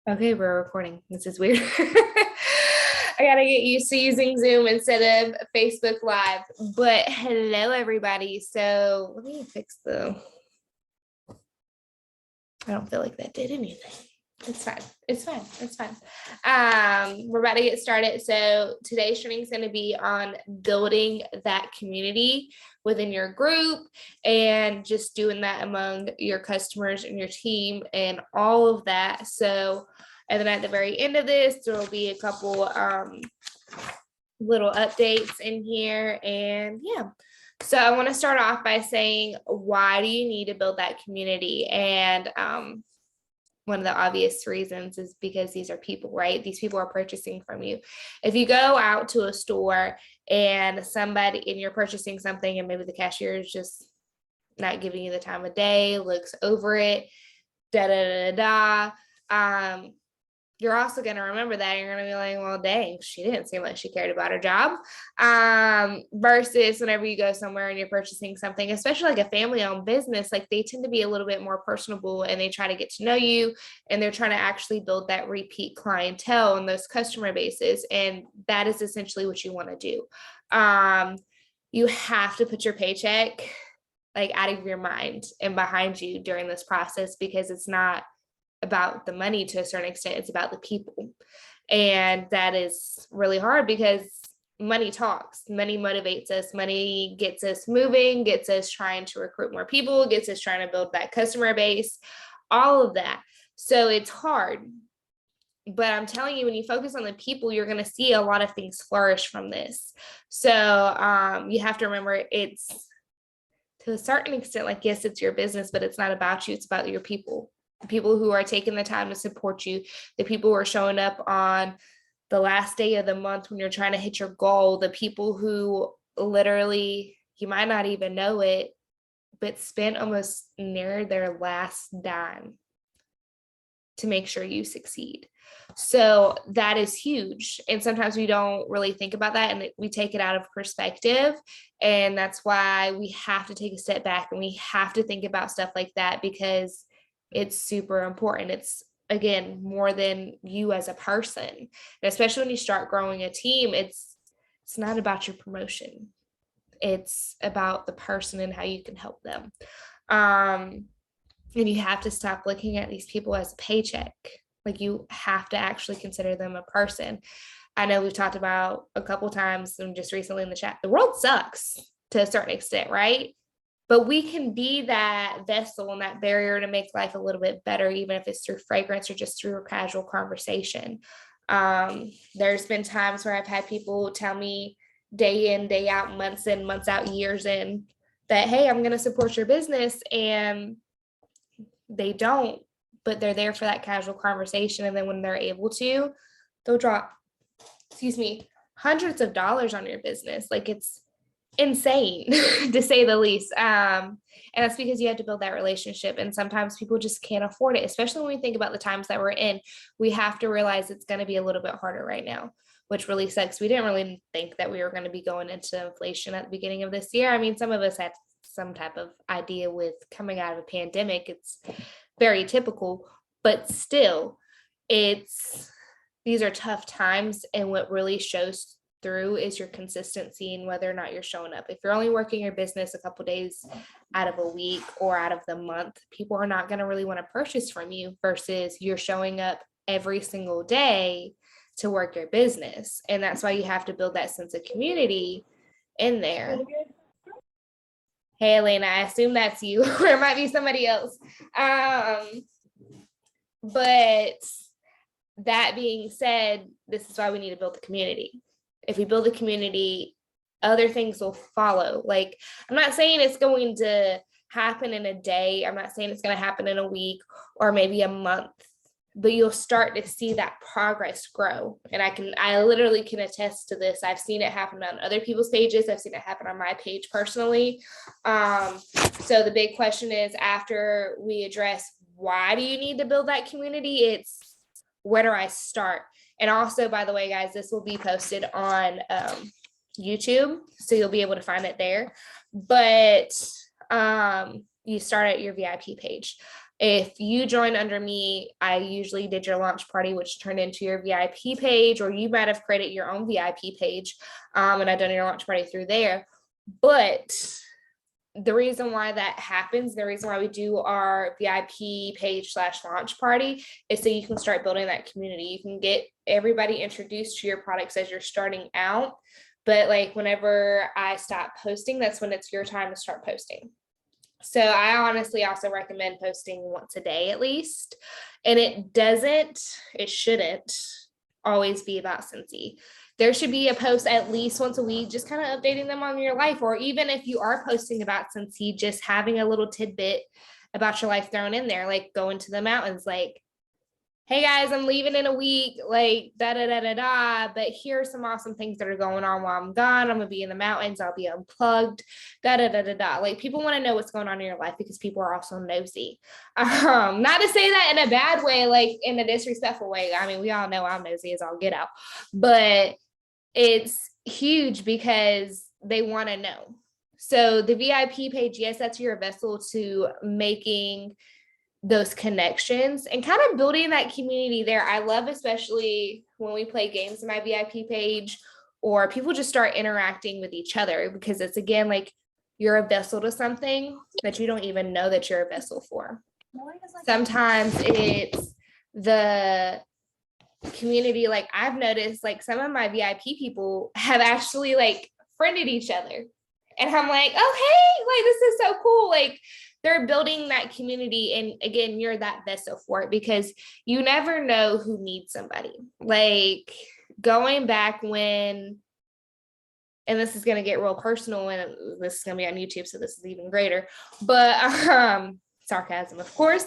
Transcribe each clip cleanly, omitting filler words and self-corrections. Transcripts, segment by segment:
Okay, we're recording. This is weird. I gotta get used to using Zoom instead of Facebook Live. But hello, everybody. So let me fix I don't feel like that did anything. It's fine. It's fine. It's fine. We're about to get started. So today's training is going to be on building that community within your group and just doing that among your customers and your team and all of that. So, and then at the very end of this, there will be a couple little updates in here. And yeah. So I want to start off by saying, why do you need to build that community? And one of the obvious reasons is because these are people, right? These people are purchasing from you. If you go out to a store and you're purchasing something and maybe the cashier is just not giving you the time of day, looks over it, you're also going to remember that. You're going to be like, well, dang, she didn't seem like she cared about her job. Versus whenever you go somewhere and you're purchasing something, especially like a family-owned business, like they tend to be a little bit more personable and they try to get to know you and they're trying to actually build that repeat clientele and those customer bases. And that is essentially what you want to do. You have to put your paycheck like out of your mind and behind you during this process, because it's not about the money to a certain extent, it's about the people. And that is really hard because money talks, money motivates us, money gets us moving, gets us trying to recruit more people, gets us trying to build that customer base, all of that. So it's hard. But I'm telling you, when you focus on the people, you're going to see a lot of things flourish from this. So you have to remember, it's to a certain extent, like, yes, it's your business, but it's not about you. It's about your people. The people who are taking the time to support you, the people who are showing up on the last day of the month when you're trying to hit your goal, the people who literally, you might not even know it, but spent almost near their last dime to make sure you succeed. So that is huge. And sometimes we don't really think about that and we take it out of perspective. And that's why we have to take a step back and we have to think about stuff like that, because it's super important. It's, again, more than you as a person. And especially when you start growing a team, it's not about your promotion. It's about the person and how you can help them. And you have to stop looking at these people as a paycheck. Like, you have to actually consider them a person. I know we've talked about a couple times and just recently in the chat, the world sucks to a certain extent, right? But we can be that vessel and that barrier to make life a little bit better, even if it's through fragrance or just through a casual conversation. There's been times where I've had people tell me day in, day out, months in, months out, years in, that, hey, I'm going to support your business. And they don't, but they're there for that casual conversation. And then when they're able to, they'll drop, hundreds of dollars on your business. Like, it's insane to say the least. And that's because you have to build that relationship. And sometimes people just can't afford it, especially when we think about the times that we're in. We have to realize it's going to be a little bit harder right now, which really sucks. We didn't really think that we were going to be going into inflation at the beginning of this year. I mean, some of us had some type of idea with coming out of a pandemic. It's very typical, but still, these are tough times. And what really shows through is your consistency and whether or not you're showing up. If you're only working your business a couple days out of a week or out of the month, people are not going to really want to purchase from you, versus you're showing up every single day to work your business. And that's why you have to build that sense of community in there. Hey, Elena, I assume that's you, or it might be somebody else. But that being said, this is why we need to build the community. If we build the community, other things will follow. Like, I'm not saying it's going to happen in a day. I'm not saying it's going to happen in a week or maybe a month, but you'll start to see that progress grow. And I literally can attest to this. I've seen it happen on other people's pages. I've seen it happen on my page personally. So the big question is, after we address why do you need to build that community, it's where do I start? And also, by the way, guys, this will be posted on YouTube, so you'll be able to find it there. But you start at your VIP page. If you join under me, I usually did your launch party, which turned into your VIP page, or you might have created your own VIP page, and I've done your launch party through there. But the reason why that happens, the reason why we do our VIP page / launch party is so you can start building that community. You can get everybody introduced to your products as you're starting out. But like whenever I stop posting, that's when it's your time to start posting. So I honestly also recommend posting once a day at least. And it shouldn't always be about Scentsy. There should be a post at least once a week, just kind of updating them on your life. Or even if you are posting about Scentsy, just having a little tidbit about your life thrown in there, like going to the mountains, like, hey guys, I'm leaving in a week, like da da da da da. But here's some awesome things that are going on while I'm gone. I'm gonna be in the mountains, I'll be unplugged, da da da da da. Like people want to know what's going on in your life because people are also nosy. Not to say that in a bad way, like in a disrespectful way. I mean, we all know I'm nosy as all get out, but it's huge because they want to know. So the VIP page, yes, that's your vessel to making those connections and kind of building that community there. I love, especially when we play games in my VIP page or people just start interacting with each other, because it's again like you're a vessel to something that you don't even know that you're a vessel for. Sometimes it's the community. Like I've noticed like some of my VIP people have actually like friended each other. And I'm like, oh, hey, like this is so cool. Like they're building that community. And again, you're that vessel for it because you never know who needs somebody. Like going back when, and this is going to get real personal and this is going to be on YouTube, so this is even greater, but sarcasm, of course.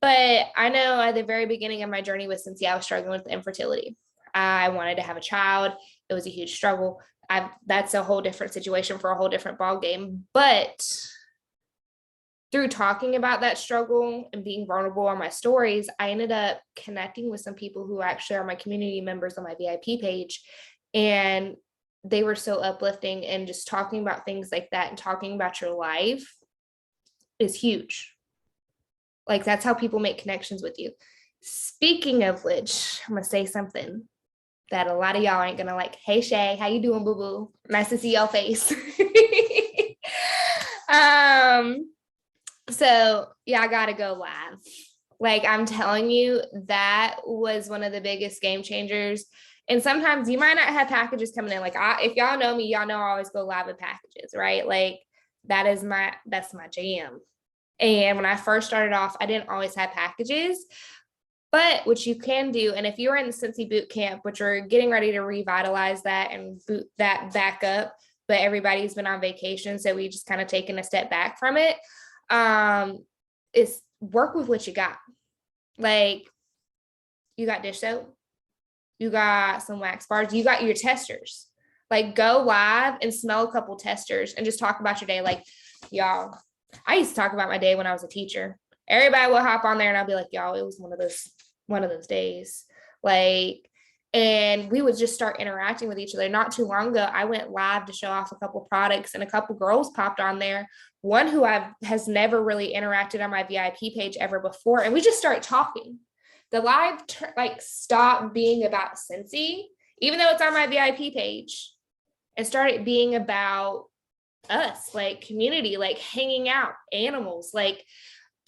But I know at the very beginning of my journey with Scentsy, I was struggling with infertility. I wanted to have a child. It was a huge struggle. That's a whole different situation for a whole different ball game. But through talking about that struggle and being vulnerable on my stories, I ended up connecting with some people who actually are my community members on my VIP page. And they were so uplifting, and just talking about things like that and talking about your life is huge. Like that's how people make connections with you. Speaking of which, I'm gonna say something that a lot of y'all ain't gonna like. Hey Shay, how you doing, boo-boo? Nice to see your face. So yeah, I gotta go live. Like I'm telling you, that was one of the biggest game changers. And sometimes you might not have packages coming in. Like if y'all know me, y'all know I always go live with packages, right? Like that's my jam. And when I first started off, I didn't always have packages, but what you can do, and if you're in the Scentsy boot camp, which we're getting ready to revitalize that and boot that back up, but everybody's been on vacation, so we just kind of taken a step back from it, is work with what you got. Like you got dish soap, you got some wax bars, you got your testers. Like go live and smell a couple testers and just talk about your day. Like y'all, I used to talk about my day when I was a teacher. Everybody will hop on there and I'll be like, y'all, it was one of those days. Like, and we would just start interacting with each other. Not too long ago, I went live to show off a couple products, and a couple girls popped on there. One who has never really interacted on my VIP page ever before. And we just started talking. The live stopped being about Scentsy, even though it's on my VIP page, and started being about us, like community, like hanging out, animals, like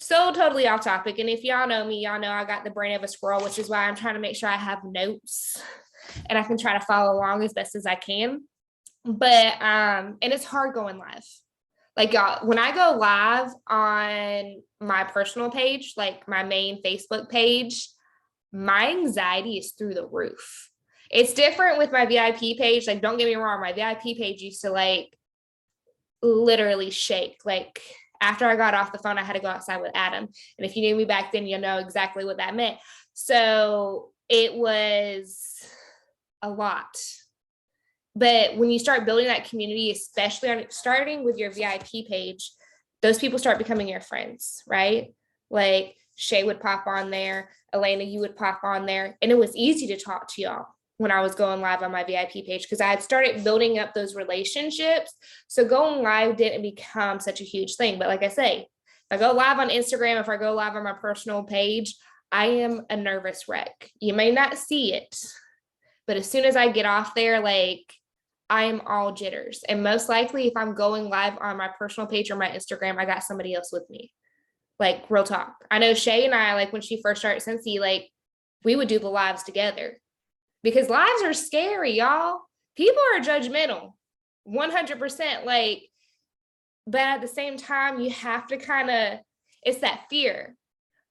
so totally off topic. And if y'all know me, y'all know I got the brain of a squirrel, which is why I'm trying to make sure I have notes and I can try to follow along as best as I can. But and it's hard going live. Like y'all, when I go live on my personal page, like my main Facebook page, my anxiety is through the roof. It's different with my VIP page. Like, don't get me wrong, my VIP page used to like literally shake. Like after I got off the phone, I had to go outside with Adam. And if you knew me back then, you know exactly what that meant. So it was a lot. But when you start building that community, especially starting with your VIP page, those people start becoming your friends, right? Like Shay would pop on there, Elena, you would pop on there. And it was easy to talk to y'all when I was going live on my VIP page because I had started building up those relationships. So going live didn't become such a huge thing. But like I say, if I go live on Instagram, if I go live on my personal page, I am a nervous wreck. You may not see it, but as soon as I get off there, like I am all jitters. And most likely, if I'm going live on my personal page or my Instagram, I got somebody else with me. Like real talk. I know Shay and I, like when she first started Scentsy, like we would do the lives together because lives are scary, y'all. People are judgmental, 100%. Like, but at the same time, you have to kind of, it's that fear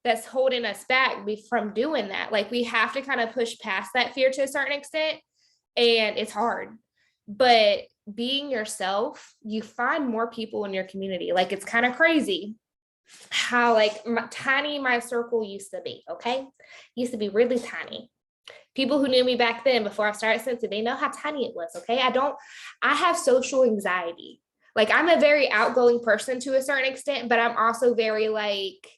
that's holding us back from doing that. Like we have to kind of push past that fear to a certain extent. And it's hard, but being yourself, you find more people in your community. Like it's kind of crazy how like tiny my circle used to be. Okay. Used to be really tiny. People who knew me back then before I started Scentsy, they know how tiny it was. Okay. I have social anxiety. Like I'm a very outgoing person to a certain extent, but I'm also very like,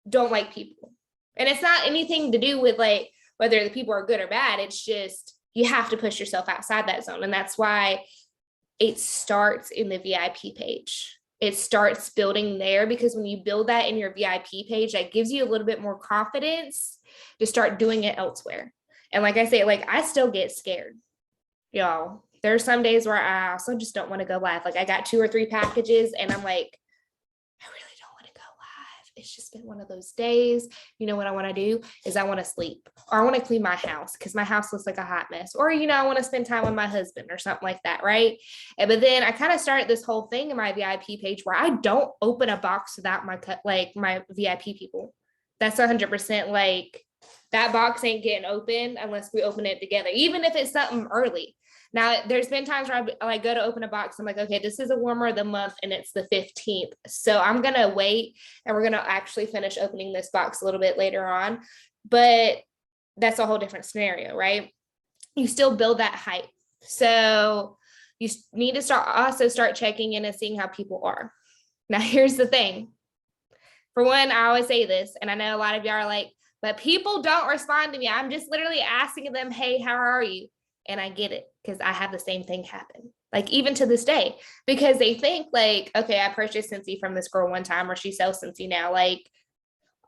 don't like people. And it's not anything to do with like whether the people are good or bad. It's just you have to push yourself outside that zone. And that's why it starts in the VIP page. It starts building there because when you build that in your VIP page, that gives you a little bit more confidence to start doing it elsewhere. And like I say, like I still get scared, y'all. There's some days where I also just don't want to go live. Like I got 2 or 3 packages and I'm like, I really don't want to go live. It's just been one of those days. You know what I want to do is I want to sleep or I want to clean my house because my house looks like a hot mess. Or, you know, I want to spend time with my husband or something like that. Right. But then I kind of started this whole thing in my VIP page where I don't open a box without my VIP people. That's 100% like that box ain't getting open unless we open it together, even if it's something early. Now, there's been times where I go to open a box. I'm like, okay, this is a warmer of the month and it's the 15th. So I'm going to wait and we're going to actually finish opening this box a little bit later on. But that's a whole different scenario, right? You still build that hype. So you need to start checking in and seeing how people are. Now, here's the thing. For one, I always say this, and I know a lot of y'all are like, but people don't respond to me. I'm just literally asking them, hey, how are you? And I get it because I have the same thing happen. Like even to this day, because they think like, okay, I purchased Scentsy from this girl one time or she sells Scentsy now. Like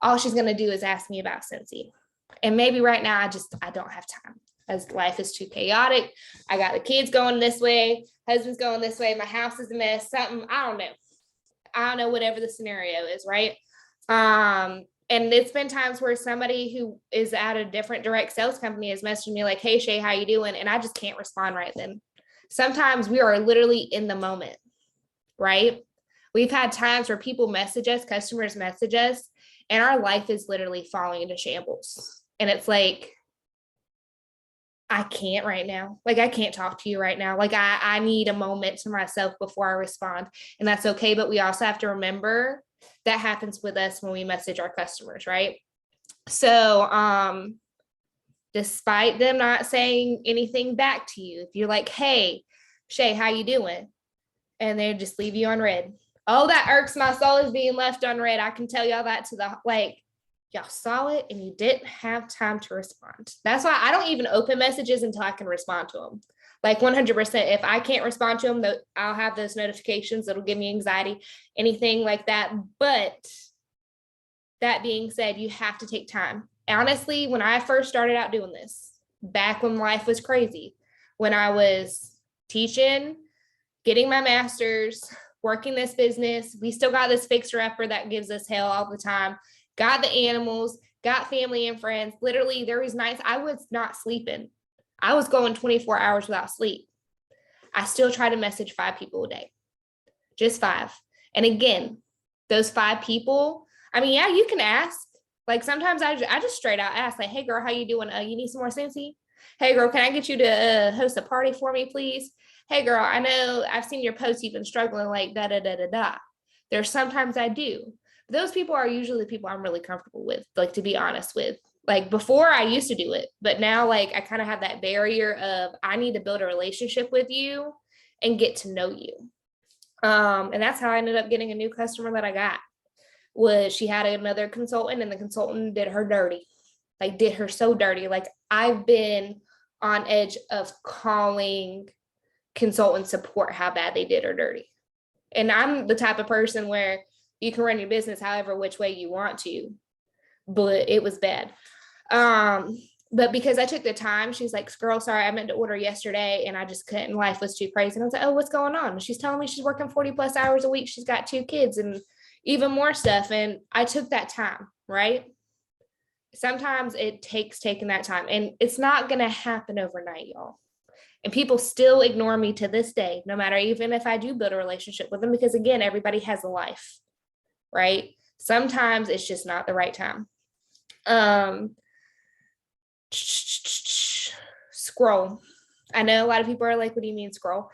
all she's going to do is ask me about Scentsy. And maybe right now I don't have time as life is too chaotic. I got the kids going this way, husband's going this way. My house is a mess, something, I don't know, whatever the scenario is. Right. And it's been times where somebody who is at a different direct sales company has messaged me like, hey, Shay, how you doing? And I just can't respond right then. Sometimes we are literally in the moment, right? We've had times where people message us, customers message us, and our life is literally falling into shambles. And it's like, I can't right now. Like, I can't talk to you right now. Like, I need a moment to myself before I respond. And that's okay. But we also have to remember that happens with us when we message our customers, right? So despite them not saying anything back to you, if you're like, hey, Shay, how you doing? And they just leave you on read. Oh, that irks my soul is being left on read. I can tell y'all that to the like, y'all saw it and you didn't have time to respond. That's why I don't even open messages until I can respond to them. Like 100%, if I can't respond to them, I'll have those notifications. It'll give me anxiety, anything like that. But that being said, you have to take time. Honestly, when I first started out doing this, back when life was crazy, when I was teaching, getting my master's, working this business, we still got this fixer-upper that gives us hell all the time, got the animals, got family and friends. Literally, there was nights I was not sleeping. I was going 24 hours without sleep. I still try to message 5 people a day, just 5. And again, those 5 people, I mean, yeah, you can ask. Like sometimes I just straight out ask, like, hey girl, how you doing? You need some more Scentsy? Hey girl, can I get you to host a party for me, please? Hey girl, I know I've seen your posts, you've been struggling like da da da da da. There's sometimes I do. But those people are usually the people I'm really comfortable with, like to be honest with. Like before I used to do it, but now like I kind of have that barrier of I need to build a relationship with you and get to know you. And that's how I ended up getting a new customer that I got. Was she had another consultant and the consultant did her dirty, like did her so dirty. Like I've been on edge of calling consultant support how bad they did her dirty. And I'm the type of person where You can run your business however which way you want to, but it was bad. But because I took the time, she's like, girl, sorry, I meant to order yesterday and I just couldn't. Life was too crazy. And I was like, oh, what's going on? And she's telling me she's working 40 plus hours a week. She's got 2 kids and even more stuff. And I took that time, right? Sometimes it takes taking that time, and it's not going to happen overnight, y'all. And people still ignore me to this day, no matter even if I do build a relationship with them, because again, everybody has a life, right? Sometimes it's just not the right time. Scroll. I know a lot of people are like, what do you mean scroll?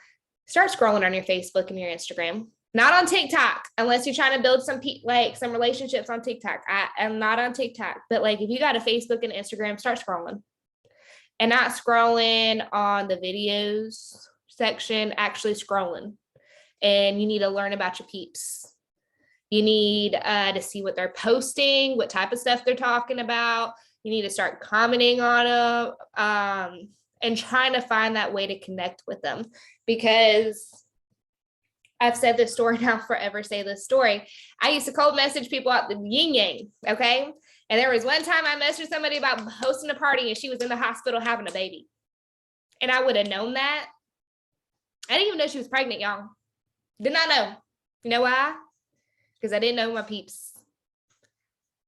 Start scrolling on your Facebook and your Instagram. Not on TikTok, unless you're trying to build some relationships on TikTok. I am not on TikTok, but like if you got a Facebook and Instagram, start scrolling. And not scrolling on the videos section, actually scrolling. And you need to learn about your peeps. You need to see what they're posting, what type of stuff they're talking about. You need to start commenting on them, and trying to find that way to connect with them. Because I've said this story now, forever say this story. I used to cold message people out the yin yang, okay? And there was one time I messaged somebody about hosting a party and she was in the hospital having a baby. And I would have known that. I didn't even know she was pregnant, y'all. Did not know. You know why? Because I didn't know my peeps.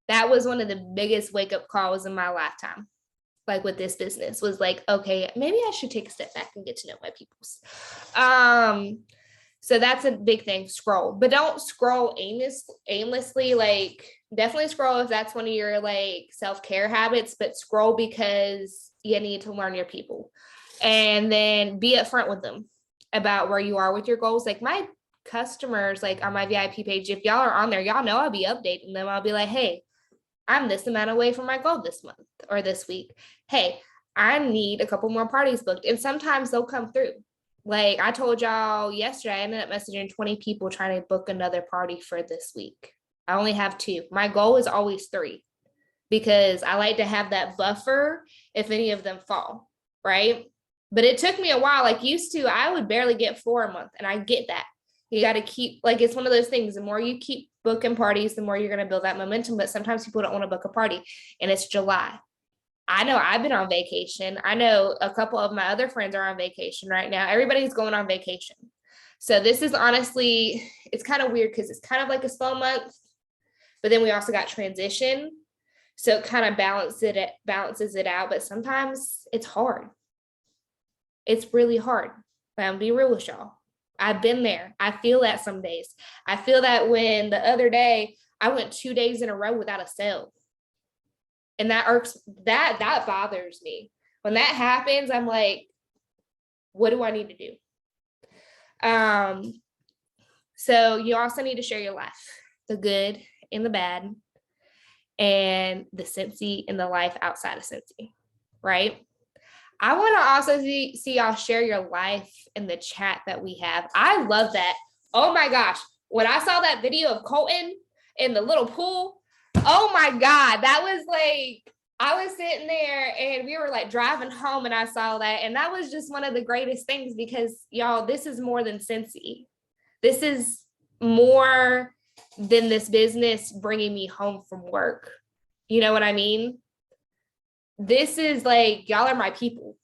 That was one of the biggest wake-up calls in my lifetime. Like with this business was like, okay, maybe I should take a step back and get to know my peoples. So that's a big thing, scroll, but don't scroll aimlessly. Like definitely scroll if that's one of your like self-care habits, but scroll because you need to learn your people and then be upfront with them about where you are with your goals. Like my customers, like on my VIP page, if y'all are on there, y'all know I'll be updating them. I'll be like, hey, I'm this amount away from my goal this month or this week. Hey, I need a couple more parties booked. And sometimes they'll come through. Like I told y'all yesterday, I ended up messaging 20 people trying to book another party for this week. I only have 2. My goal is always 3 because I like to have that buffer if any of them fall, right? But it took me a while. Like used to, I would barely get 4 a month, and I get that. You got to keep, like, it's one of those things. The more you keep booking parties, the more you're going to build that momentum. But sometimes people don't want to book a party, and it's July. I know I've been on vacation. I know a couple of my other friends are on vacation right now. Everybody's going on vacation. So this is honestly, it's kind of weird because it's kind of like a slow month, but then we also got transition. So it kind of balances it out. But sometimes it's hard. It's really hard. But I'm be real with y'all. I've been there. I feel that some days. I feel that when the other day I went 2 days in a row without a sale. And that irks, that bothers me. When that happens, I'm like, what do I need to do? So you also need to share your life, the good and the bad, and the Scentsy and the life outside of Scentsy, right? I want to also see y'all share your life in the chat that we have. I love that. Oh my gosh. When I saw that video of Colton in the little pool, oh my God, that was like, I was sitting there and we were like driving home and I saw that. And that was just one of the greatest things because y'all, this is more than Scentsy. This is more than this business bringing me home from work. You know what I mean? This is like, y'all are my people.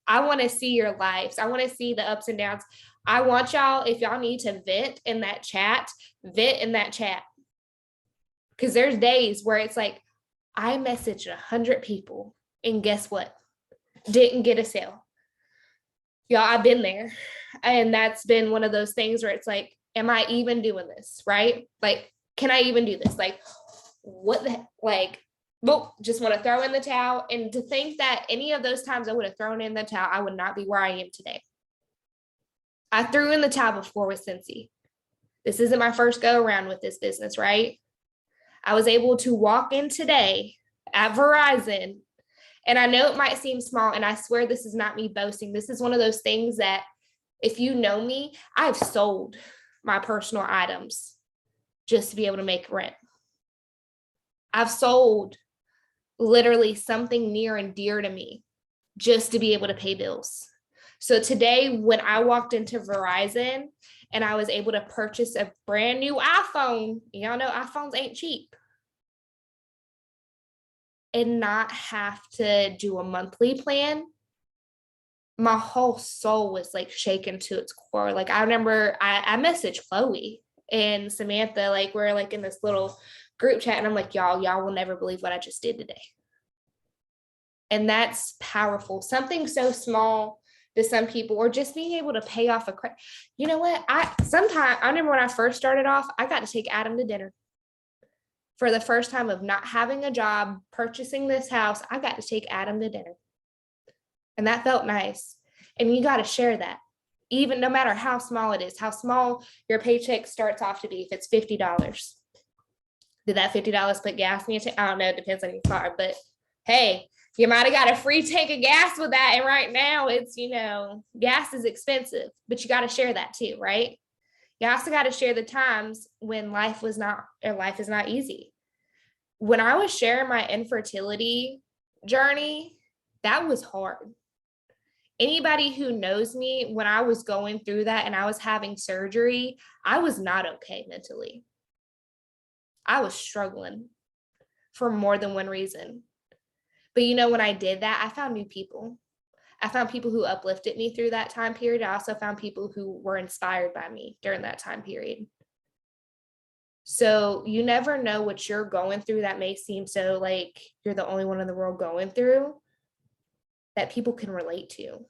I want to see your lives. I want to see the ups and downs. I want y'all, if y'all need to vent in that chat, vent in that chat. Because there's days where it's like, I messaged 100 people and guess what? Didn't get a sale. Y'all, I've been there. And that's been one of those things where it's like, am I even doing this? Right? Like, can I even do this? Like, what the heck? Like, well, just want to throw in the towel. And to think that any of those times I would have thrown in the towel, I would not be where I am today. I threw in the towel before with Scentsy. This isn't my first go around with this business, right? I was able to walk in today at Verizon, and I know it might seem small, and I swear this is not me boasting. This is one of those things that if you know me, I've sold my personal items just to be able to make rent. I've sold literally something near and dear to me just to be able to pay bills. So today, when I walked into Verizon and I was able to purchase a brand new iPhone. Y'all know iPhones ain't cheap. And not have to do a monthly plan. My whole soul was like shaken to its core. Like I remember I messaged Chloe and Samantha, like we're like in this little group chat, and I'm like, y'all will never believe what I just did today. And that's powerful. Something so small to some people, or just being able to pay off a credit. You know what? I remember when I first started off, I got to take Adam to dinner. For the first time of not having a job, purchasing this house, I got to take Adam to dinner. And that felt nice. And you got to share that, even no matter how small it is, how small your paycheck starts off to be. If it's $50, did that $50 put gas in your tank? I don't know. It depends on your car, but hey, you might have got a free tank of gas with that. And right now it's, gas is expensive, but you got to share that too, right? You also got to share the times when life is not easy. When I was sharing my infertility journey, that was hard. Anybody who knows me, when I was going through that and I was having surgery, I was not okay mentally. I was struggling for more than one reason. But when I did that, I found new people. I found people who uplifted me through that time period. I also found people who were inspired by me during that time period. So you never know what you're going through that may seem so like you're the only one in the world going through, that people can relate to.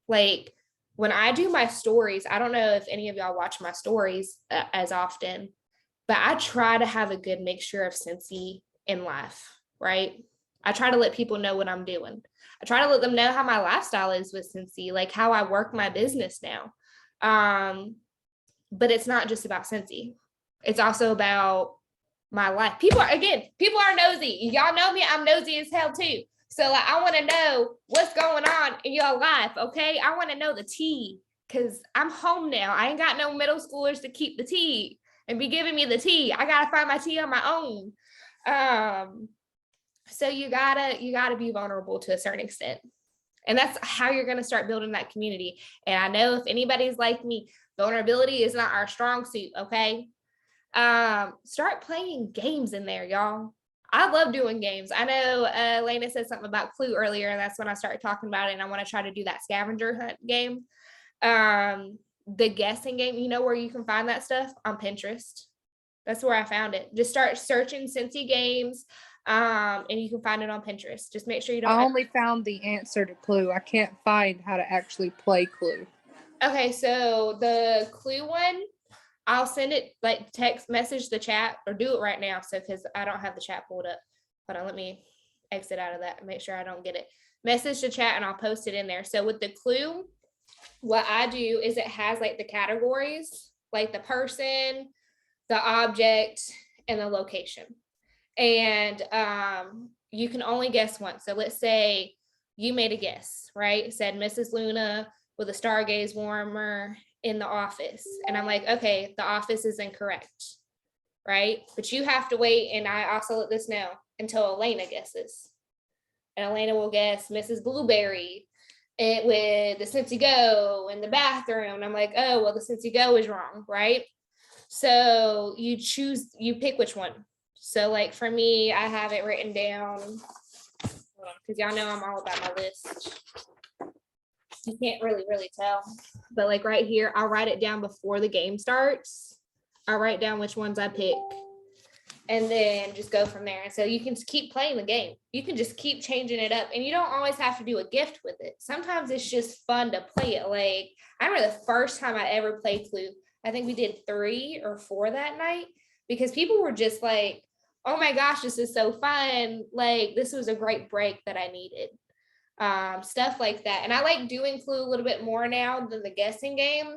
Like when I do my stories, I don't know if any of y'all watch my stories as often, but I try to have a good mixture of Scentsy in life, right? I try to let people know what I'm doing. I try to let them know how my lifestyle is with Scentsy, like how I work my business now. But it's not just about Scentsy. It's also about my life. People are nosy. Y'all know me. I'm nosy as hell too. So like, I want to know what's going on in your life. Okay. I want to know the tea, because I'm home now. I ain't got no middle schoolers to keep the tea and be giving me the tea. I got to find my tea on my own. So you gotta be vulnerable to a certain extent. And that's how you're going to start building that community. And I know if anybody's like me, vulnerability is not our strong suit. Okay. Start playing games in there, y'all. I love doing games. I know Elena said something about Clue earlier, and that's when I started talking about it. And I want to try to do that scavenger hunt game. The guessing game, where you can find that stuff? On Pinterest. That's where I found it. Just start searching Scentsy games, and you can find it on Pinterest. Just make sure you don't. I only found the answer to Clue. I can't find how to actually play Clue. Okay, so the Clue one, I'll send it, like text message the chat, or do it right now. So, because I don't have the chat pulled up. Hold on, let me exit out of that and make sure I don't get it. Message the chat and I'll post it in there. So with the Clue, what I do is it has like the categories, like the person, the object, and the location. And you can only guess once. So let's say you made a guess, right? It said Mrs. Luna with a Stargaze warmer in the office. And I'm like, okay, the office is incorrect, right? But you have to wait, and I also let this know, until Elena guesses. And Elena will guess Mrs. Blueberry with the Scentsy Go in the bathroom. And I'm like, oh, well, the Scentsy Go is wrong, right? So you pick which one. So like for me, I have it written down, because y'all know I'm all about my list. You can't really tell, but like right here, I'll write it down before the game starts. I'll write down which ones I pick, and then just go from there. And so you can keep playing the game. You can just keep changing it up, and you don't always have to do a gift with it. Sometimes it's just fun to play it. Like I remember the first time I ever played Clue, I think we did 3 or 4 that night, because people were just like, oh my gosh, this is so fun. Like this was a great break that I needed. Stuff like that. And I like doing Clue a little bit more now than the guessing game.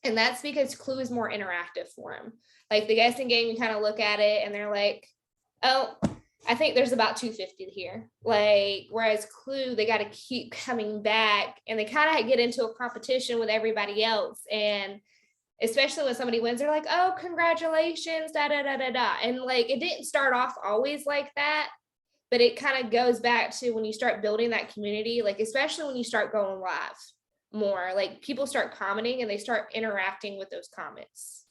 And that's because Clue is more interactive for them. Like the guessing game, you kind of look at it and they're like, oh, I think there's about 250 here. Like, whereas Clue, they got to keep coming back, and they kind of get into a competition with everybody else. And especially when somebody wins, they're like, oh, congratulations, da, da, da, da, da. And like, it didn't start off always like that. But it kind of goes back to when you start building that community, like especially when you start going live. more. Like people start commenting and they start interacting with those comments.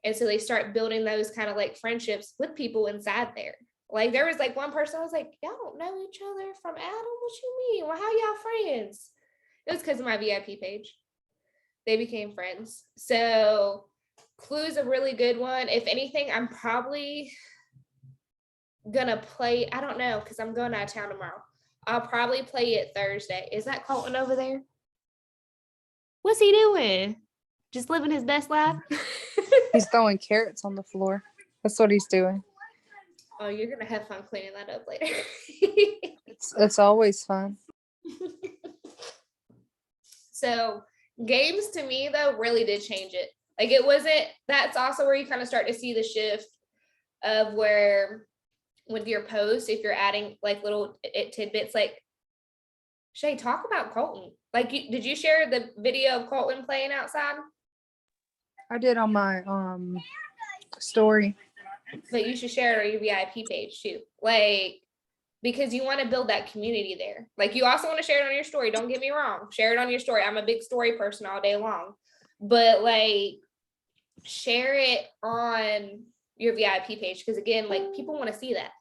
And so they start building those kind of like friendships with people inside there. Like there was like one person I was like, y'all don't know each other from Adam? What you mean? Well, how y'all friends? It was because of my VIP page. They became friends. So Clue's a really good one. If anything, I'm probably gonna play, I don't know, because I'm going out of town tomorrow. I'll probably play it Thursday. Is that Colton over there? What's he doing? Just living his best life? He's throwing carrots on the floor. That's what he's doing. Oh, you're gonna have fun cleaning that up later. It's always fun. So games to me though really did change it. Like it wasn't, that's also where you kind of start to see the shift of where with your posts, if you're adding like little tidbits, like Shay, talk about Colton. Like did you share the video of Colton playing outside? I did on my story. But you should share it on your VIP page too. Like, because you want to build that community there. Like you also want to share it on your story. Don't get me wrong. Share it on your story. I'm a big story person all day long. But like share it on your VIP page. Because again, like people want to see that.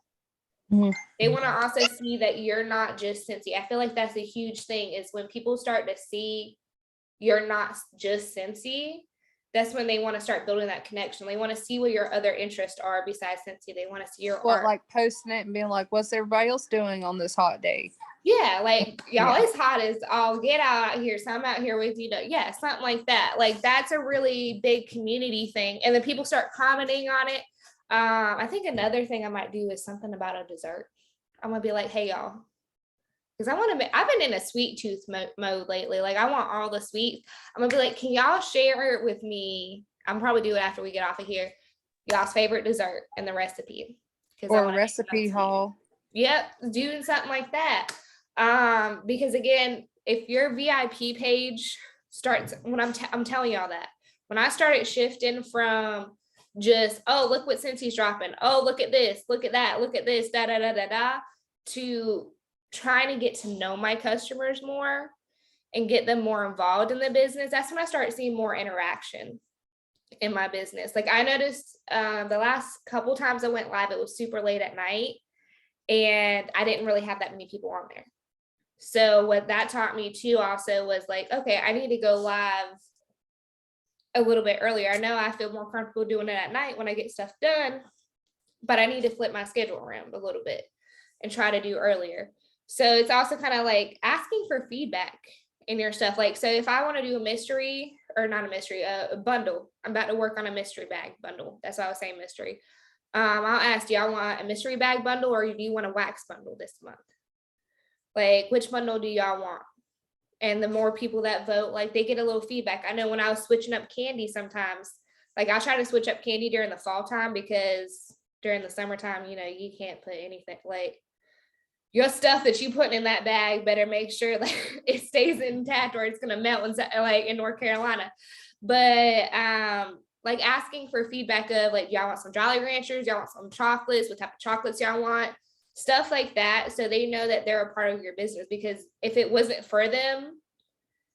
Mhm. They want to also see that you're not just Scentsy. I feel like that's a huge thing is when people start to see you're not just Scentsy, that's when they want to start building that connection. They want to see what your other interests are besides Scentsy. They want to see your art. Like posting it and being like, what's everybody else doing on this hot day? Yeah, like y'all, Yeah. it's hot as all get out here. So I'm out here with you. Yeah, something like that. Like that's a really big community thing. And then people start commenting on it. I think another thing I might do is something about a dessert. I'm gonna be like, hey y'all, because I want to. I've been in a sweet tooth mode lately. Like I want all the sweets. I'm gonna be like, can y'all share with me? I'm probably do it after we get off of here. Y'all's favorite dessert and the recipe. Or a recipe haul. Yep, doing something like that. Because again, if your VIP page starts when I'm telling y'all that when I started shifting from just look what Scentsy's dropping, look at this, look at that, look at this, da da da da da, to trying to get to know my customers more and get them more involved in the business, that's when I started seeing more interaction in my business. Like I noticed the last couple times I went live, it was super late at night and I didn't really have that many people on there. So what that taught me too also was like, okay, I need to go live a little bit earlier. I know I feel more comfortable doing it at night when I get stuff done, but I need to flip my schedule around a little bit and try to do earlier. So it's also kind of like asking for feedback in your stuff. Like, so if I want to do a mystery or not a mystery, a bundle, I'm about to work on a mystery bag bundle. That's why I was saying mystery. I'll ask, do y'all want a mystery bag bundle or do you want a wax bundle this month? Like, which bundle do y'all want? And the more people that vote, like they get a little feedback. I know when I was switching up candy sometimes, like I'll try to switch up candy during the fall time because during the summertime, you know, you can't put anything like your stuff that you put in that bag better make sure that it stays intact or it's gonna melt in North Carolina. But like asking for feedback of like y'all want some Jolly Ranchers, y'all want some chocolates, what type of chocolates y'all want, stuff like that, so they know that they're a part of your business. Because if it wasn't for them,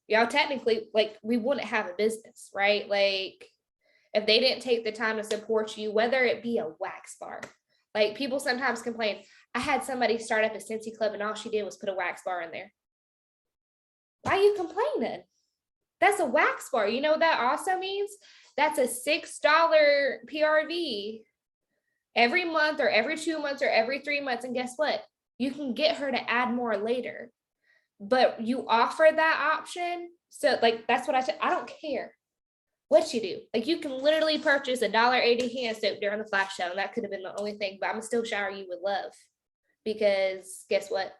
y'all technically like we wouldn't have a business, right? Like if they didn't take the time to support you, whether it be a wax bar. Like people sometimes complain, I had somebody start up a Scentsy Club and all she did was put a wax bar in there. Why are you complaining? That's a wax bar. You know what that also means? That's a $6 PRV every month or every 2 months or every 3 months. And guess what? You can get her to add more later, but you offer that option. So like, that's what I said. I don't care what you do. Like you can literally purchase a $1.80 hand soap during the flash sale. And that could have been the only thing, but I'm gonna still shower you with love. Because guess what?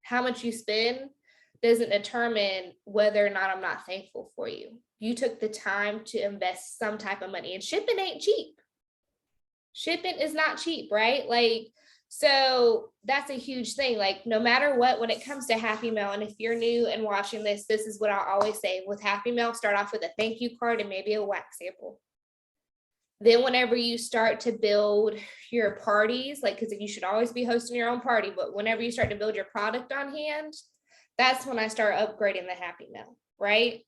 How much you spend doesn't determine whether or not I'm not thankful for you. You took the time to invest some type of money, and shipping ain't cheap. Shipping is not cheap, right? Like, so that's a huge thing. Like no matter what, when it comes to Happy Mail, and if you're new and watching this, this is what I always say with Happy Mail, start off with a thank you card and maybe a wax sample. Then whenever you start to build your parties, like, because you should always be hosting your own party, but whenever you start to build your product on hand, that's when I start upgrading the Happy Mail, right?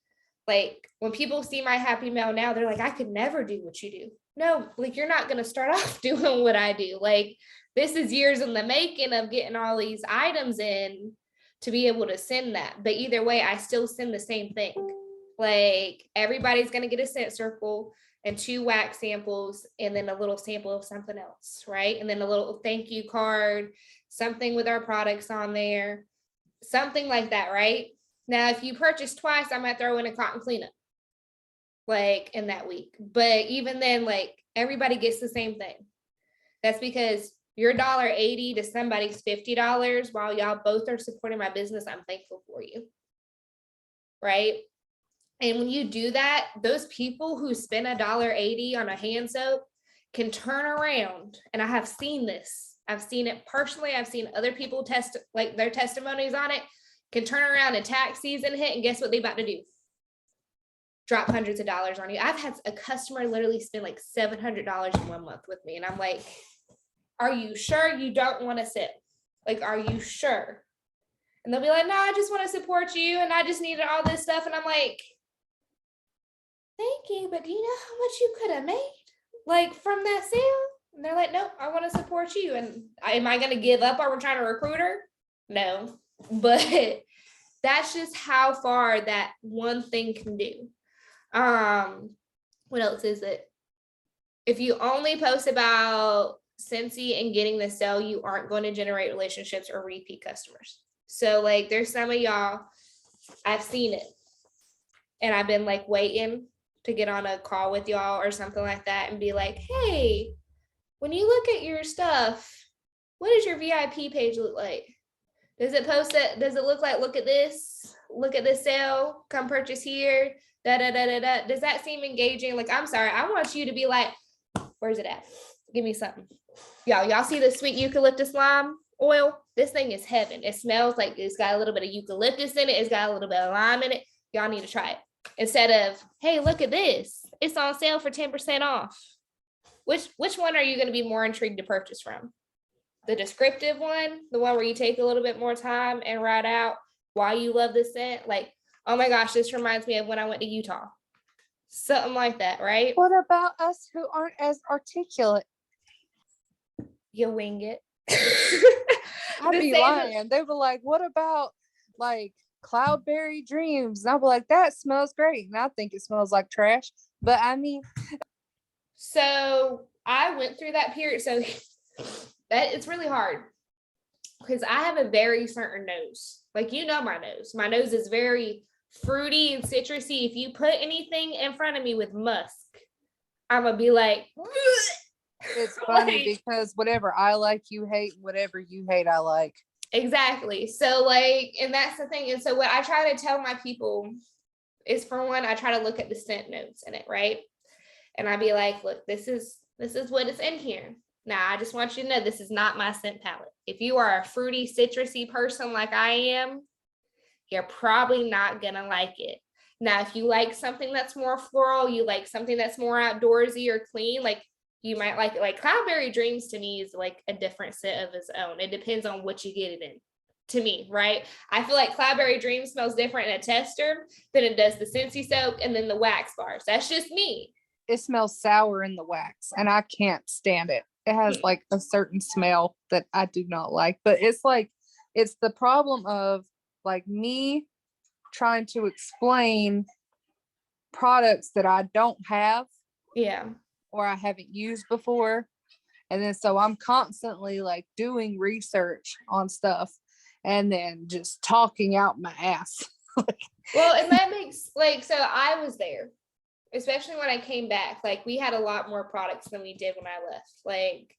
Like when people see my Happy Mail now, they're like, I could never do what you do. No, like you're not going to start off doing what I do. Like this is years in the making of getting all these items in to be able to send that. But either way, I still send the same thing. Like everybody's going to get a scent circle and 2 wax samples and then a little sample of something else, right? And then a little thank you card, something with our products on there, something like that, right? Now, if you purchase twice, I might throw in a cotton cleanup like in that week. But even then, like everybody gets the same thing. That's because your $1.80 to somebody's $50 while y'all both are supporting my business. I'm thankful for you. Right. And when you do that, those people who spend $1.80 on a hand soap can turn around. And I have seen this. I've seen it personally. I've seen other people test like their testimonies on it, can turn around and tax season hit. And guess what they about to do? Drop hundreds of dollars on you. I've had a customer literally spend like $700 in 1 month with me. And I'm like, are you sure you don't want to sip? Like, are you sure? And they'll be like, no, I just want to support you. And I just needed all this stuff. And I'm like, thank you. But do you know how much you could have made like from that sale? And they're like, nope, I want to support you. And am I going to give up? Are we trying to recruit her? No, but that's just how far that one thing can do. What else is it? If you only post about Scentsy and getting the sale, you aren't going to generate relationships or repeat customers. So like there's some of y'all, I've seen it and I've been like waiting to get on a call with y'all or something like that and be like, hey, when you look at your stuff, what does your VIP page look like? Does it post it? Does it look like, look at this sale, come purchase here, da, da, da, da, da. Does that seem engaging? Like, I'm sorry, I want you to be like, where's it at? Give me something. Y'all see the sweet eucalyptus lime oil? This thing is heaven. It smells like it's got a little bit of eucalyptus in it. It's got a little bit of lime in it. Y'all need to try it. Instead of, hey, look at this. It's on sale for 10% off. Which one are you going to be more intrigued to purchase from? The descriptive one, the one where you take a little bit more time and write out why you love the scent? Like, oh my gosh, this reminds me of when I went to Utah. Something like that, right? What about us who aren't as articulate? You wing it. I'd be lying. They were like, what about like Cloudberry Dreams? And I'll be like, that smells great. And I think it smells like trash. But I mean. So I went through that period. So that it's really hard because I have a very certain nose. Like, you know, my nose is very fruity and citrusy. If you put anything in front of me with musk, I'm gonna be like, it's funny like, because whatever I like, you hate, whatever you hate, I like. Exactly. So like, and that's the thing. And so what I try to tell my people is, for one, I try to look at the scent notes in it, right? And I'd be like, look, this is what is in here. Now, I just want you to know this is not my scent palette. If you are a fruity, citrusy person like I am, you're probably not gonna like it. Now, if you like something that's more floral, you like something that's more outdoorsy or clean, like you might like it. Like Cloudberry Dreams to me is like a different scent of its own. It depends on what you get it in. To me, right? I feel like Cloudberry Dreams smells different in a tester than it does the Scentsy soap and then the wax bars. That's just me. It smells sour in the wax and I can't stand it. It has like a certain smell that I do not like, but it's like, it's the problem of like me trying to explain products that I don't have. Yeah. Or I haven't used before. And then so I'm constantly like doing research on stuff and then just talking out my ass. Well, and that makes like, so I was there, especially when I came back. Like we had a lot more products than we did when I left. Like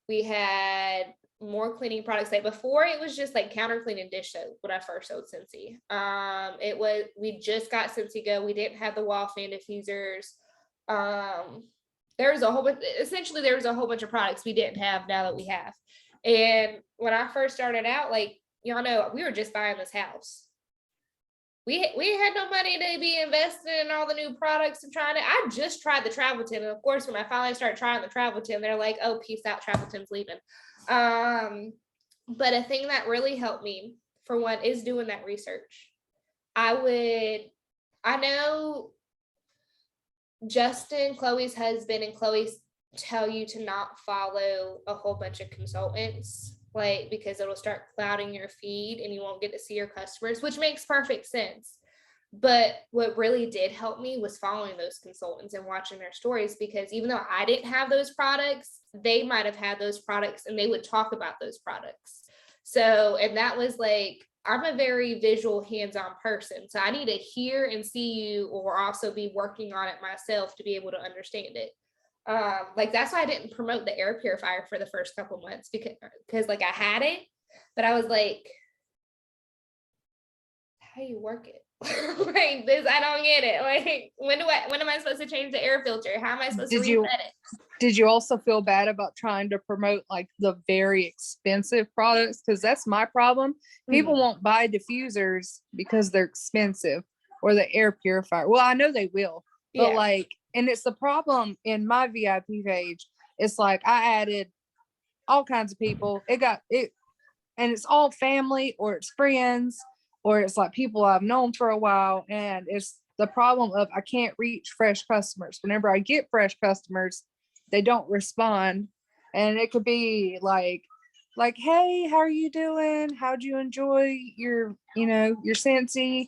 we had more cleaning products. Like before, it was just like counter cleaning dish soap when I first sold Scentsy. We just got Scentsy Go. We didn't have the wall fan diffusers. There was a whole bunch of products we didn't have now that we have. And when I first started out, like, y'all know, we were just buying this house. We had no money to be investing in all the new products and trying it. I just tried the Travel 10. And of course, when I finally started trying the Travel 10, they're like, oh, peace out, Travel 10's leaving. But a thing that really helped me for one, is doing that research. I know Justin, Chloe's husband, and Chloe's tell you to not follow a whole bunch of consultants, like, because it'll start clouding your feed and you won't get to see your customers, which makes perfect sense. But what really did help me was following those consultants and watching their stories, because even though I didn't have those products, they might have had those products and they would talk about those products. So, and that was like, I'm a very visual, hands-on person. So I need to hear and see you, or also be working on it myself to be able to understand it. Like, that's why I didn't promote the air purifier for the first couple months, because like I had it, but I was like, how do you work it? Like this, I don't get it. Like, when am I supposed to change the air filter? How am I supposed to reset it? Did you also feel bad about trying to promote like the very expensive products? Because that's my problem. People won't buy diffusers because they're expensive, or the air purifier. Well, I know they will, but like, and it's the problem in my VIP page. It's like I added all kinds of people. It got it, and it's all family, or it's friends, or it's like people I've known for a while. And it's the problem of I can't reach fresh customers. Whenever I get fresh customers, they don't respond. And it could be like, hey, how are you doing? How'd you enjoy your, your Scentsy,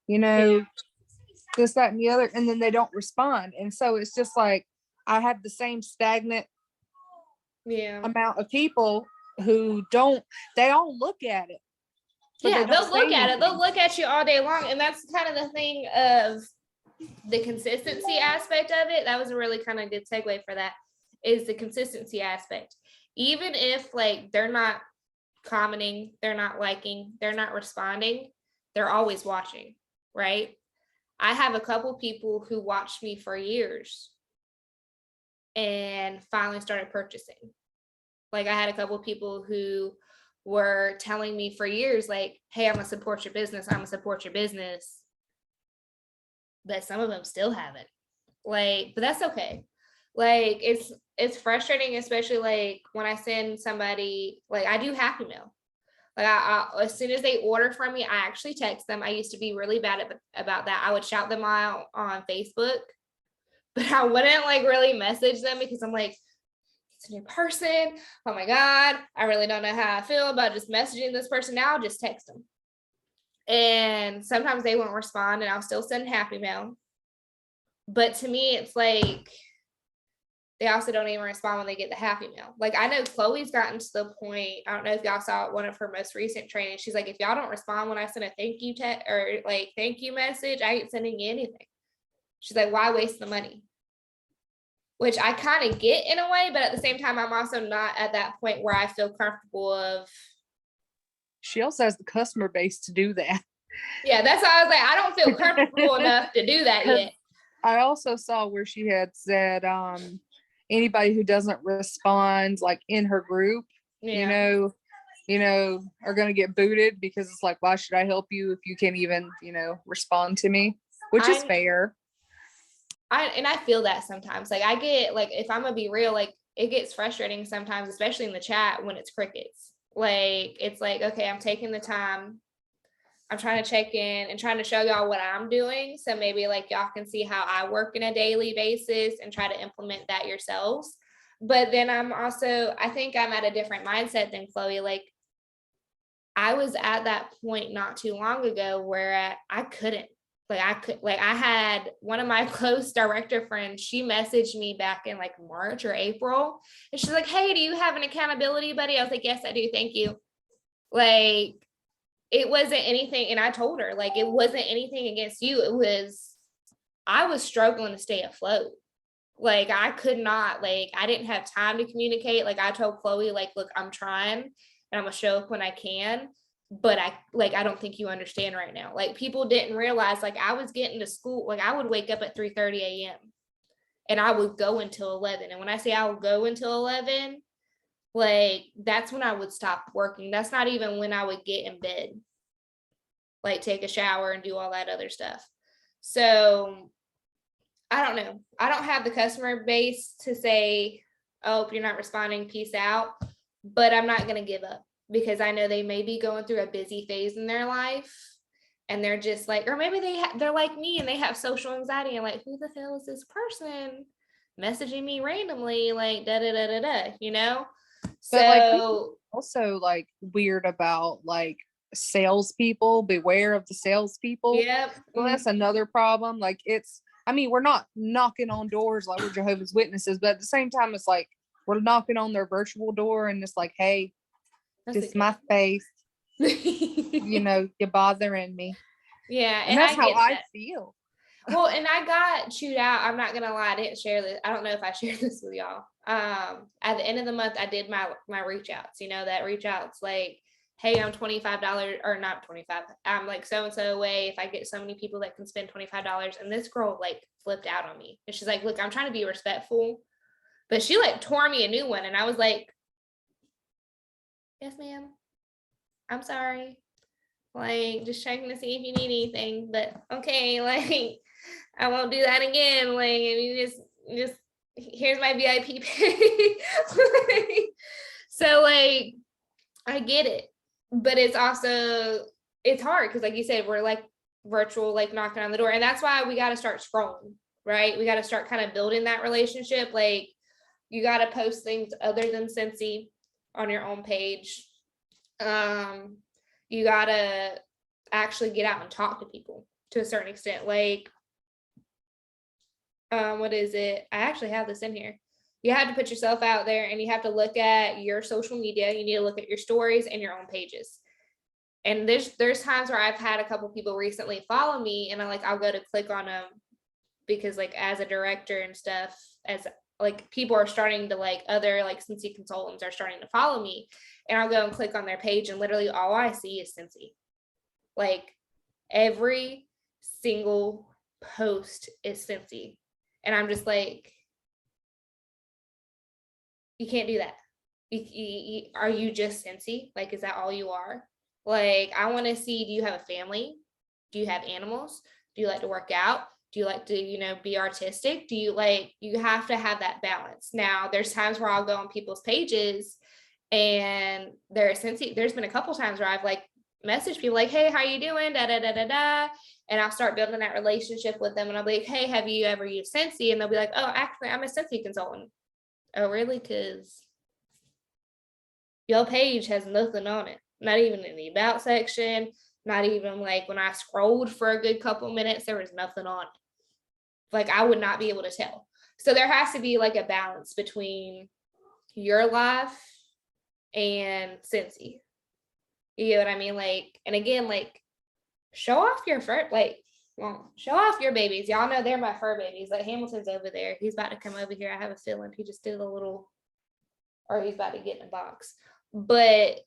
this, that, and the other. And then they don't respond. And so it's just like, I have the same stagnant amount of people who they all look at it. Yeah, they'll look at it. They'll look at you all day long. And that's kind of the thing of the consistency aspect of it. That was a really kind of good segue for that, is the consistency aspect. Even if like they're not commenting, they're not liking, they're not responding, they're always watching, right? I have a couple people who watched me for years and finally started purchasing. Like, I had a couple people who were telling me for years, like, hey, I'm gonna support your business. I'm gonna support your business. But some of them still haven't. Like, but that's okay. Like, it's frustrating, especially like when I send somebody, like I do Happy Mail. Like I as soon as they order from me, I actually text them. I used to be really bad about that. I would shout them out on Facebook, but I wouldn't like really message them, because I'm like, it's a new person. Oh my God, I really don't know how I feel about just messaging this person. Now I'll just text them. And sometimes they won't respond, and I'll still send Happy Mail. But to me, it's like, they also don't even respond when they get the Happy Mail. Like, I know Chloe's gotten to the point, I don't know if y'all saw one of her most recent trainings. She's like, if y'all don't respond when I send a thank you text or like thank you message, I ain't sending you anything. She's like, why waste the money? Which I kind of get in a way, but at the same time, I'm also not at that point where I feel comfortable of. She also has the customer base to do that. Yeah, that's why I was like, I don't feel comfortable enough to do that yet. I also saw where she had said, anybody who doesn't respond like in her group, are going to get booted, because it's like, why should I help you if you can't even, respond to me, which is fair. I feel that sometimes. Like, I get, like, if I'm gonna be real, like, it gets frustrating sometimes, especially in the chat when it's crickets. Like, it's like, okay, I'm taking the time, I'm trying to check in and trying to show y'all what I'm doing. So maybe like y'all can see how I work in a daily basis and try to implement that yourselves. But then I think I'm at a different mindset than Chloe. Like, I was at that point not too long ago where I couldn't. I had one of my close director friends, she messaged me back in like March or April. And she's like, hey, do you have an accountability buddy? I was like, yes, I do. Thank you. Like, it wasn't anything. And I told her, like, it wasn't anything against you. I was struggling to stay afloat. Like, I could not, like, I didn't have time to communicate. Like, I told Chloe, like, look, I'm trying and I'm gonna show up when I can. But I don't think you understand right now. Like, people didn't realize, like, I was getting to school. Like, I would wake up at 3:30 a.m. and I would go until 11. And when I say I would go until 11, like, that's when I would stop working. That's not even when I would get in bed, like take a shower and do all that other stuff. So I don't know. I don't have the customer base to say, oh, if you're not responding, peace out. But I'm not going to give up. because I know they may be going through a busy phase in their life, and they're just like, or maybe they're like me and they have social anxiety and like, who the hell is this person messaging me randomly, like da da da da da, you know? But like people So also like weird about like salespeople. Beware of the salespeople. yep. Well, that's another problem. Like it's, I mean, we're not knocking on doors like we're Jehovah's Witnesses, but at the same time, it's like we're knocking on their virtual door and it's like, hey, That's this is my face. You yeah, know, you're bothering me. And and that's I how get I that. feel. Well, and I got chewed out. I'm not gonna lie, I didn't share this. I don't know if I shared this with y'all. At the end of the month, I did my reach outs. You know, that reach outs like, hey, I'm $25 or not 25. I'm like so and so away. If I get so many people that can spend $25, and this girl like flipped out on me, and she's like, look, I'm trying to be respectful, but she like tore me a new one, and I was like, yes, ma'am. I'm sorry. Like, just checking to see if you need anything, but okay, like, I won't do that again. Like, I mean, just here's my VIP pay. So like, I get it, but it's also, it's hard because like you said, we're like virtual, like knocking on the door, and that's why we got to start scrolling, right? We got to start kind of building that relationship. Like, you got to post things other than Scentsy on your own page. You gotta actually get out and talk to people to a certain extent. Like, what is it? I actually have this in here. You have to put yourself out there and you have to look at your social media. You need to look at your stories and your own pages. And there's times where I've had a couple people recently follow me and I'll go to click on them because like as a director and stuff, as like people are starting to like other like Scentsy consultants are starting to follow me, and I'll go and click on their page and literally all I see is Scentsy. Like every single post is Scentsy. And I'm just like, you can't do that. Are you just Scentsy? Like, is that all you are? Like, I want to see, do you have a family? Do you have animals? Do you like to work out? Do you like to, be artistic? Do you like, you have to have that balance. Now, there's times where I'll go on people's pages and there's been a couple times where I've like messaged people like, hey, how you doing? Da, da, da, da, da. And I'll start building that relationship with them. And I'll be like, hey, have you ever used Scentsy? And they'll be like, oh, actually, I'm a Scentsy consultant. Oh, really? Because your page has nothing on it. Not even in the about section. Not even like when I scrolled for a good couple minutes, there was nothing on it. Like I would not be able to tell. So there has to be like a balance between your life and Scentsy. You know what I mean? Like, and again, like show off your fur, like, well, show off your babies. Y'all know they're my fur babies. Like Hamilton's over there. He's about to come over here. I have a feeling he just did a little, or he's about to get in a box. But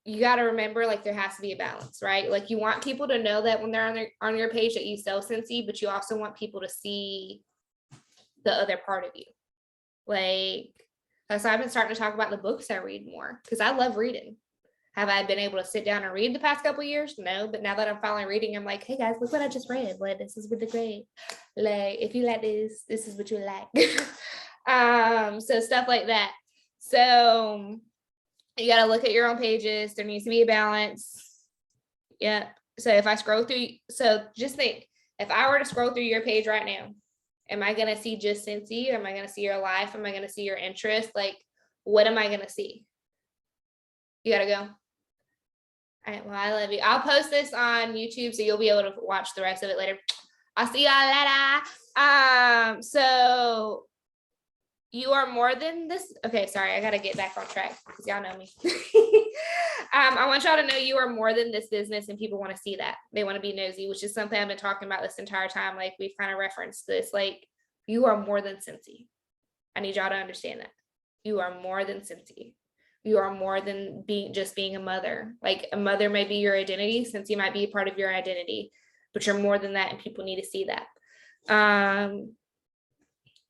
you got to remember, like, there has to be a balance, right? Like, you want people to know that when they're on your page that you sell Scentsy, but you also want people to see the other part of you. Like, so I've been starting to talk about the books I read more because I love reading. Have I been able to sit down and read the past couple of years? No, but now that I'm finally reading, I'm like, hey guys, look what I just read. Like, this is really great. Like, if you like this, this is what you like. So stuff like that. So you got to look at your own pages. There needs to be a balance. Yeah. So if I scroll through, so just think, if I were to scroll through your page right now, am I going to see just Scentsy? Or am I going to see your life? Am I going to see your interest? Like, what am I going to see? You got to go. All right. Well, I love you. I'll post this on YouTube, so you'll be able to watch the rest of it later. I'll see y'all later. So you are more than this. Okay, sorry, I gotta get back on track because y'all know me. I want y'all to know you are more than this business, and people want to see that. They want to be nosy, which is something I've been talking about this entire time. Like we've kind of referenced this. Like you are more than Scentsy. I need y'all to understand that. You are more than Scentsy. You are more than being a mother. Like a mother may be your identity, Scentsy might be a part of your identity, but you're more than that, and people need to see that.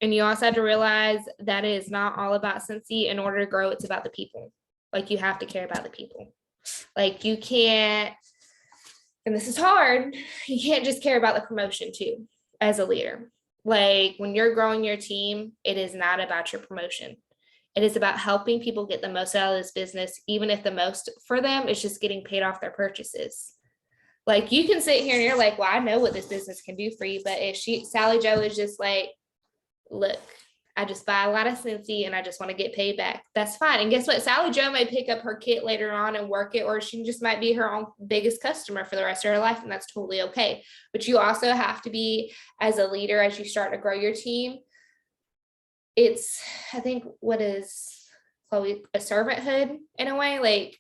And you also have to realize that it is not all about Scentsy. In order to grow, it's about the people. Like you have to care about the people. Like you can't, and this is hard, you can't just care about the promotion too as a leader. Like when you're growing your team, it is not about your promotion. It is about helping people get the most out of this business, even if the most for them is just getting paid off their purchases. Like you can sit here and you're like, well, I know what this business can do for you. But if Sally Joe is just like, look, I just buy a lot of Scentsy and I just want to get paid back, that's fine. And guess what? Sally Joe may pick up her kit later on and work it, or she just might be her own biggest customer for the rest of her life. And that's totally okay. But you also have to be, as a leader, as you start to grow your team, it's, I think, what is Chloe, a servanthood in a way. Like,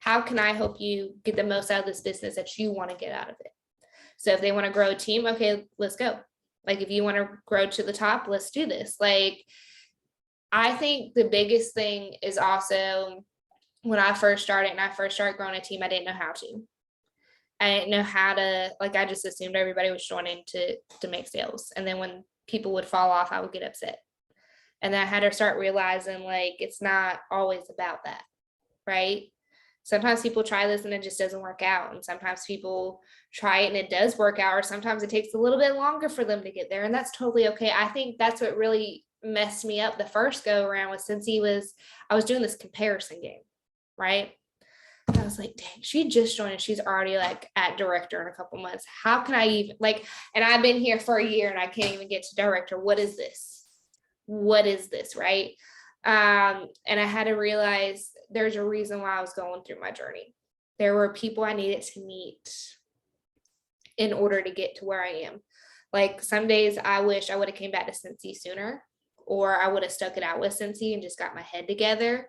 how can I help you get the most out of this business that you want to get out of it? So if they want to grow a team, okay, let's go. Like, if you want to grow to the top, let's do this. Like, I think the biggest thing is also when I first started and I first started growing a team, I didn't know how to. I didn't know how to, like, I just assumed everybody was joining to make sales. And then when people would fall off, I would get upset. And then I had to start realizing, like, it's not always about that, right? Sometimes people try this and it just doesn't work out. And sometimes people try it and it does work out, or sometimes it takes a little bit longer for them to get there. And that's totally okay. I think that's what really messed me up the first go around with Scentsy was I was doing this comparison game, right? And I was like, dang, she just joined and she's already like at director in a couple months. How can I even like, and I've been here for a year and I can't even get to director. What is this? What is this, right? And I had to realize there's a reason why I was going through my journey. There were people I needed to meet in order to get to where I am. Like some days I wish I would have came back to Scentsy sooner, or I would have stuck it out with Scentsy and just got my head together.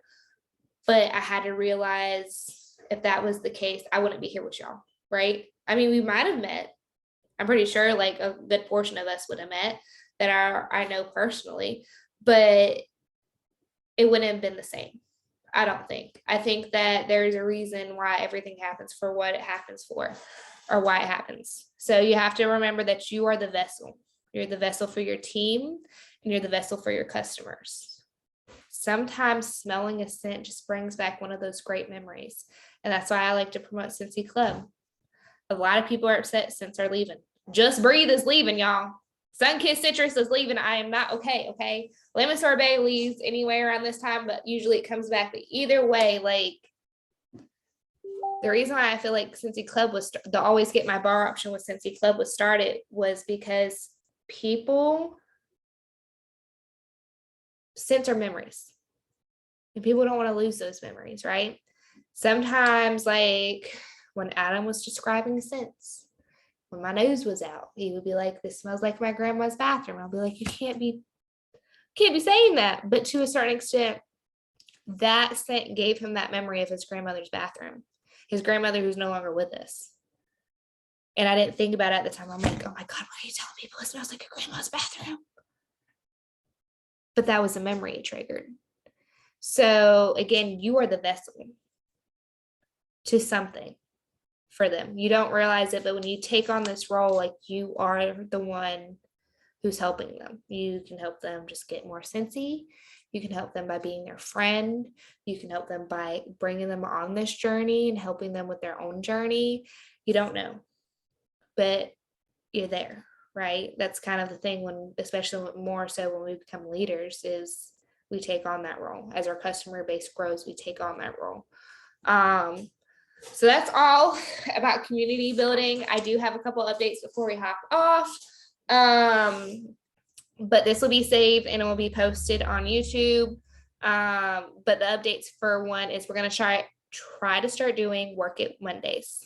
But I had to realize if that was the case, I wouldn't be here with y'all, right? I mean, we might have met. I'm pretty sure like a good portion of us would have met that I know personally, but it wouldn't have been the same. I don't think. I think that there's a reason why everything happens for what it happens for, or why it happens. So you have to remember that you are the vessel. You're the vessel for your team and you're the vessel for your customers. Sometimes smelling a scent just brings back one of those great memories. And that's why I like to promote Scentsy Club. A lot of people are upset scents are leaving. Just Breathe is leaving, y'all. Sunkissed Citrus is leaving. I am not okay. Okay. Lemon Sorbet leaves anyway around this time, but usually it comes back. But either way, like the reason why I feel like Scentsy Club was the always get my bar option with Scentsy Club was started was because people, scents are memories. And people don't want to lose those memories, right? Sometimes, like when Adam was describing scents, when my nose was out, he would be like, this smells like my grandma's bathroom. I'll be like, you can't be saying that. But to a certain extent, that scent gave him that memory of his grandmother's bathroom, his grandmother who's no longer with us. And I didn't think about it at the time. I'm like, oh my God, why are you telling people it smells like your grandma's bathroom? But that was a memory it triggered. So again, you are the vessel to something for them. You don't realize it, but when you take on this role, like you are the one who's helping them. You can help them just get more Scentsy. You can help them by being their friend. You can help them by bringing them on this journey and helping them with their own journey. You don't know, but you're there, right? That's kind of the thing when, especially more so when we become leaders, is we take on that role. As our customer base grows, we take on that role. So that's all about community building. I do have a couple updates before we hop off. But this will be saved and it will be posted on YouTube. But the updates for one is we're going to try to start doing Work It Mondays.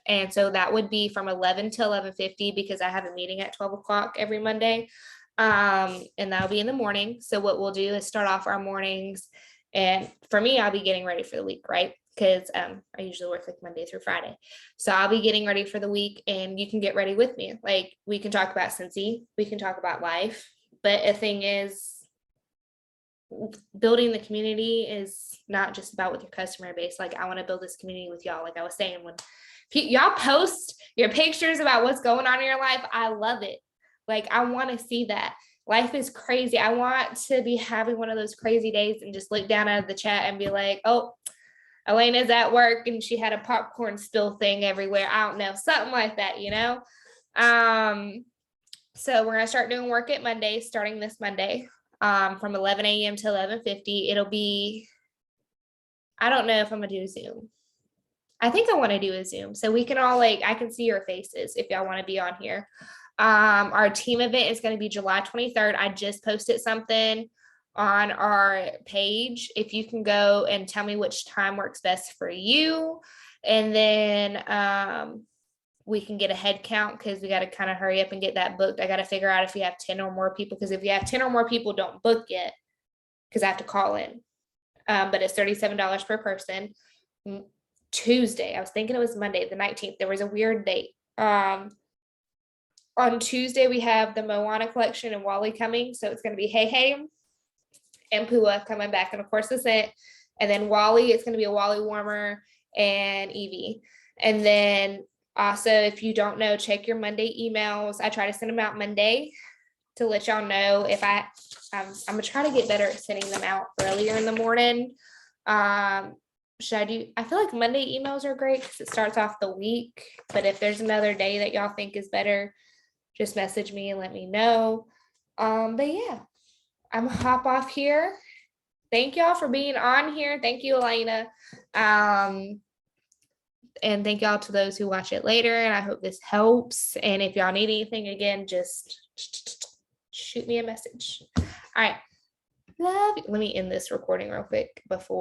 And so that would be from 11 to 11:50 because I have a meeting at 12 o'clock every Monday. And that'll be in the morning. So what we'll do is start off our mornings. And for me, I'll be getting ready for the week, right? Because I usually work like Monday through Friday. So I'll be getting ready for the week and you can get ready with me. Like we can talk about Scentsy, we can talk about life. But the thing is, building the community is not just about with your customer base. Like I want to build this community with y'all. Like I was saying, when y'all post your pictures about what's going on in your life, I love it. Like I want to see that. Life is crazy. I want to be having one of those crazy days and just look down at the chat and be like, oh, Elena's at work and she had a popcorn spill thing everywhere. I don't know, something like that, you know? So we're going to start doing Work It Monday starting this Monday. from 11 a.m. to 11:50. It'll be, I don't know if I'm gonna do a Zoom. I think I want to do a Zoom so we can all I can see your faces if y'all want to be on here. Our team event is going to be July 23rd. I just posted something on our page. If you can go and tell me which time works best for you, and then we can get a head count because we got to kind of hurry up and get that booked. I got to figure out if we have 10 or more people, because if you have 10 or more people, don't book yet because I have to call in. But it's $37 per person. Tuesday, I was thinking it was Monday, the 19th. There was a weird date. On Tuesday, we have the Moana collection and Wally coming. So it's going to be Hey Hey and Pua coming back. And of course, that's it. And then Wally, it's going to be a Wally Warmer and Evie. And then also, if you don't know, check your Monday emails. I try to send them out Monday to let y'all know if I'm going to try to get better at sending them out earlier in the morning. Should I do? I feel like Monday emails are great because it starts off the week. But if there's another day that y'all think is better, just message me and let me know. But yeah, I'm gonna hop off here. Thank y'all for being on here. Thank you, Elena. And thank y'all to those who watch it later. And I hope this helps. And if y'all need anything again, just shoot me a message. All right. Love you. Let me end this recording real quick before.